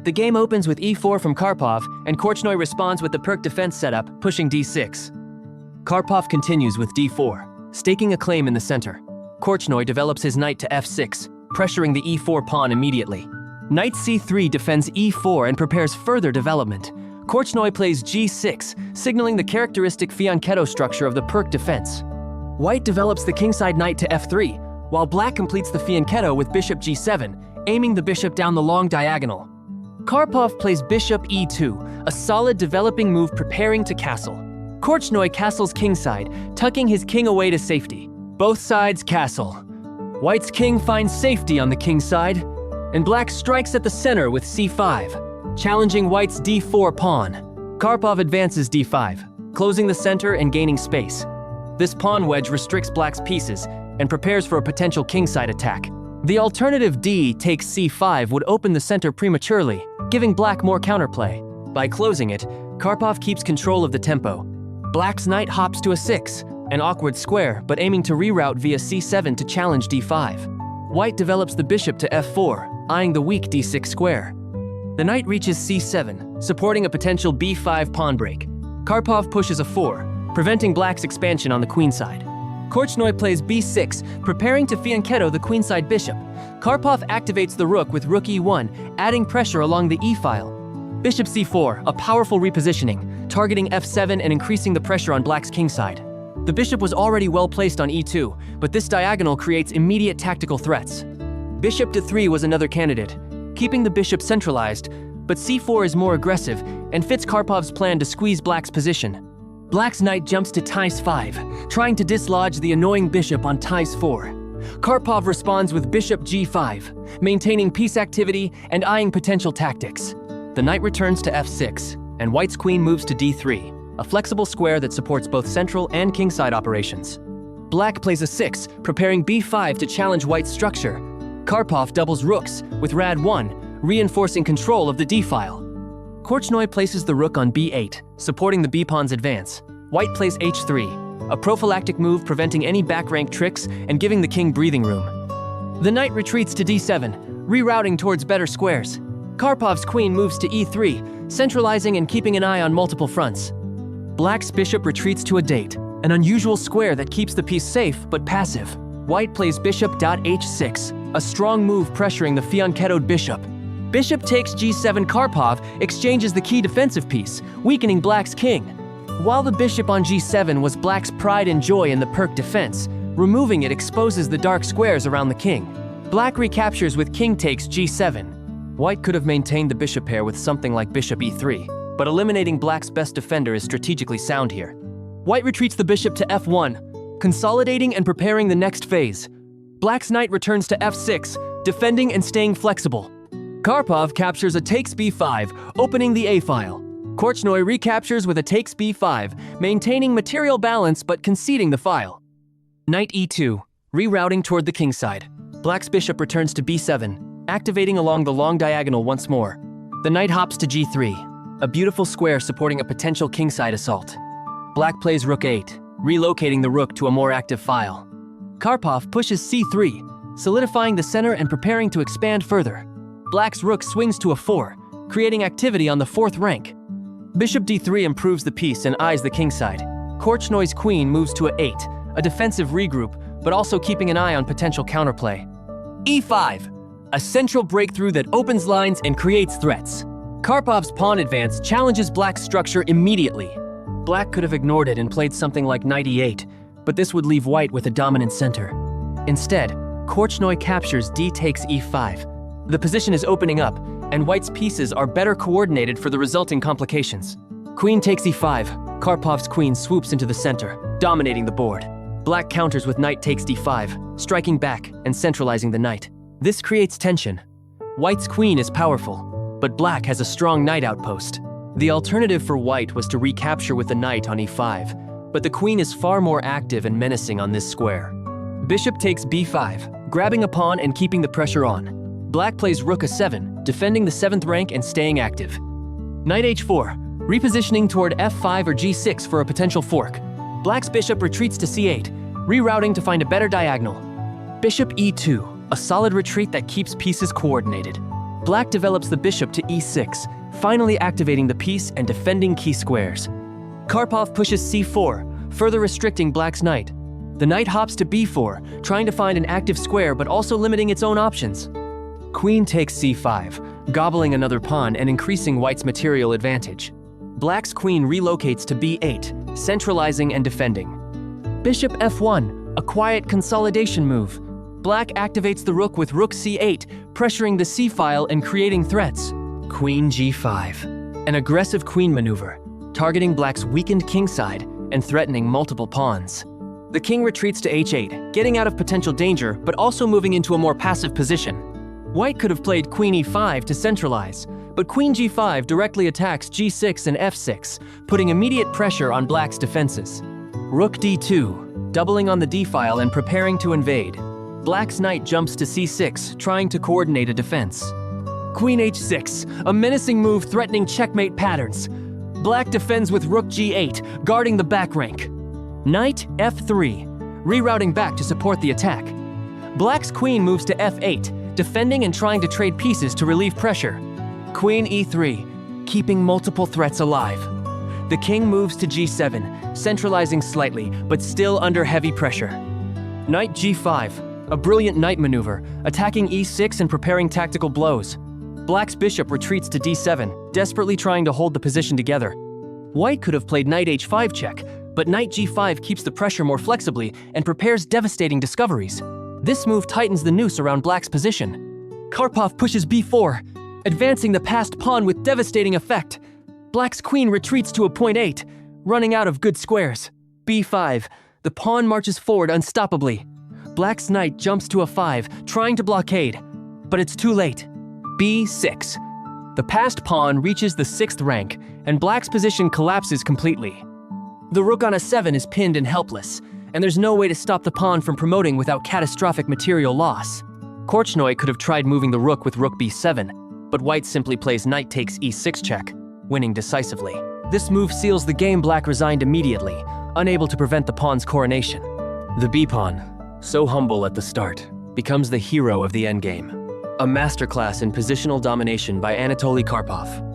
The game opens with e4 from Karpov, and Korchnoi responds with the Pirc defense setup, pushing d6. Karpov continues with d4, staking a claim in the center. Korchnoi develops his knight to f6, pressuring the e4 pawn immediately. Knight c3 defends e4 and prepares further development. Korchnoi plays g6, signaling the characteristic fianchetto structure of the Pirc defense. White develops the kingside knight to f3, while black completes the fianchetto with bishop g7, aiming the bishop down the long diagonal. Karpov plays bishop e2, a solid developing move preparing to castle. Korchnoi castles kingside, tucking his king away to safety. Both sides castle. White's king finds safety on the king side, and black strikes at the center with c5, challenging white's d4 pawn. Karpov advances d5, closing the center and gaining space. This pawn wedge restricts black's pieces and prepares for a potential kingside attack. The alternative d takes c5 would open the center prematurely, giving black more counterplay. By closing it, Karpov keeps control of the tempo. Black's knight hops to a 6, an awkward square, but aiming to reroute via c7 to challenge d5. White develops the bishop to f4, eyeing the weak d6 square. The knight reaches c7, supporting a potential b5 pawn break. Karpov pushes a 4, preventing black's expansion on the queenside. Korchnoi plays b6, preparing to fianchetto the queenside bishop. Karpov activates the rook with rook e1, adding pressure along the e-file. Bishop c4, a powerful repositioning, targeting f7 and increasing the pressure on black's kingside. The bishop was already well placed on e2, but this diagonal creates immediate tactical threats. Bishop to 3 was another candidate, keeping the bishop centralized, but c4 is more aggressive and fits Karpov's plan to squeeze black's position. Black's knight jumps to ties 5, trying to dislodge the annoying bishop on ties 4. Karpov responds with bishop g5, maintaining piece activity and eyeing potential tactics. The knight returns to f6, and white's queen moves to d3, a flexible square that supports both central and kingside operations. Black plays a 6, preparing b5 to challenge white's structure. Karpov doubles rooks, with Rad1, reinforcing control of the d-file. Korchnoi places the rook on b8, supporting the b-pawn's advance. White plays h3, a prophylactic move preventing any back-rank tricks and giving the king breathing room. The knight retreats to d7, rerouting towards better squares. Karpov's queen moves to e3, centralizing and keeping an eye on multiple fronts. Black's bishop retreats to a date, an unusual square that keeps the piece safe but passive. White plays bishop.h6, a strong move pressuring the fianchettoed bishop. Bishop takes g7. Karpov exchanges the key defensive piece, weakening black's king. While the bishop on g7 was black's pride and joy in the Pirc defense, removing it exposes the dark squares around the king. Black recaptures with king takes g7. White could have maintained the bishop pair with something like bishop e3, but eliminating black's best defender is strategically sound here. White retreats the bishop to f1, consolidating and preparing the next phase. Black's knight returns to f6, defending and staying flexible. Karpov captures a takes b5, opening the a-file. Korchnoi recaptures with a takes b5, maintaining material balance but conceding the file. Knight e2, rerouting toward the kingside. Black's bishop returns to b7, activating along the long diagonal once more. The knight hops to g3, a beautiful square supporting a potential kingside assault. Black plays rook 8, relocating the rook to a more active file. Karpov pushes c3, solidifying the center and preparing to expand further. Black's rook swings to a 4, creating activity on the 4th rank. Bishop d3 improves the piece and eyes the kingside. Korchnoi's queen moves to a 8, a defensive regroup, but also keeping an eye on potential counterplay. e5, a central breakthrough that opens lines and creates threats. Karpov's pawn advance challenges black's structure immediately. Black could have ignored it and played something like knight e8, but this would leave white with a dominant center. Instead, Korchnoi captures d takes e5. The position is opening up, and white's pieces are better coordinated for the resulting complications. Queen takes e5. Karpov's queen swoops into the center, dominating the board. Black counters with knight takes d5, striking back and centralizing the knight. This creates tension. White's queen is powerful, but black has a strong knight outpost. The alternative for white was to recapture with the knight on e5, but the queen is far more active and menacing on this square. Bishop takes b5, grabbing a pawn and keeping the pressure on. Black plays rook a7, defending the 7th rank and staying active. Knight h4, repositioning toward f5 or g6 for a potential fork. Black's bishop retreats to c8, rerouting to find a better diagonal. Bishop e2, a solid retreat that keeps pieces coordinated. Black develops the bishop to e6, finally activating the piece and defending key squares. Karpov pushes c4, further restricting Black's knight. The knight hops to b4, trying to find an active square but also limiting its own options. Queen takes c5, gobbling another pawn and increasing White's material advantage. Black's queen relocates to b8, centralizing and defending. Bishop f1, a quiet consolidation move. Black activates the rook with rook c8, pressuring the c-file and creating threats. Queen g5, an aggressive queen maneuver, targeting Black's weakened kingside and threatening multiple pawns. The king retreats to h8, getting out of potential danger but also moving into a more passive position. White could have played queen e5 to centralize, but queen g5 directly attacks g6 and f6, putting immediate pressure on Black's defenses. Rook d2, doubling on the d-file and preparing to invade. Black's knight jumps to c6, trying to coordinate a defense. Queen h6, a menacing move threatening checkmate patterns. Black defends with rook g8, guarding the back rank. Knight f3, rerouting back to support the attack. Black's queen moves to f8, defending and trying to trade pieces to relieve pressure. Queen e3, keeping multiple threats alive. The king moves to g7, centralizing slightly, but still under heavy pressure. Knight g5, a brilliant knight maneuver, attacking e6 and preparing tactical blows. Black's bishop retreats to d7, desperately trying to hold the position together. White could have played knight h5 check, but knight g5 keeps the pressure more flexibly and prepares devastating discoveries. This move tightens the noose around Black's position. Karpov pushes b4, advancing the passed pawn with devastating effect. Black's queen retreats to a point 8, running out of good squares. b5, the pawn marches forward unstoppably. Black's knight jumps to a 5, trying to blockade, but it's too late. b6, the passed pawn reaches the 6th rank, and Black's position collapses completely. The rook on a7 is pinned and helpless, and there's no way to stop the pawn from promoting without catastrophic material loss. Korchnoi could have tried moving the rook with rook b7, but White simply plays knight takes e6 check, winning decisively. This move seals the game. Black resigned immediately, unable to prevent the pawn's coronation. The b-pawn, so humble at the start, becomes the hero of the endgame. A masterclass in positional domination by Anatoly Karpov.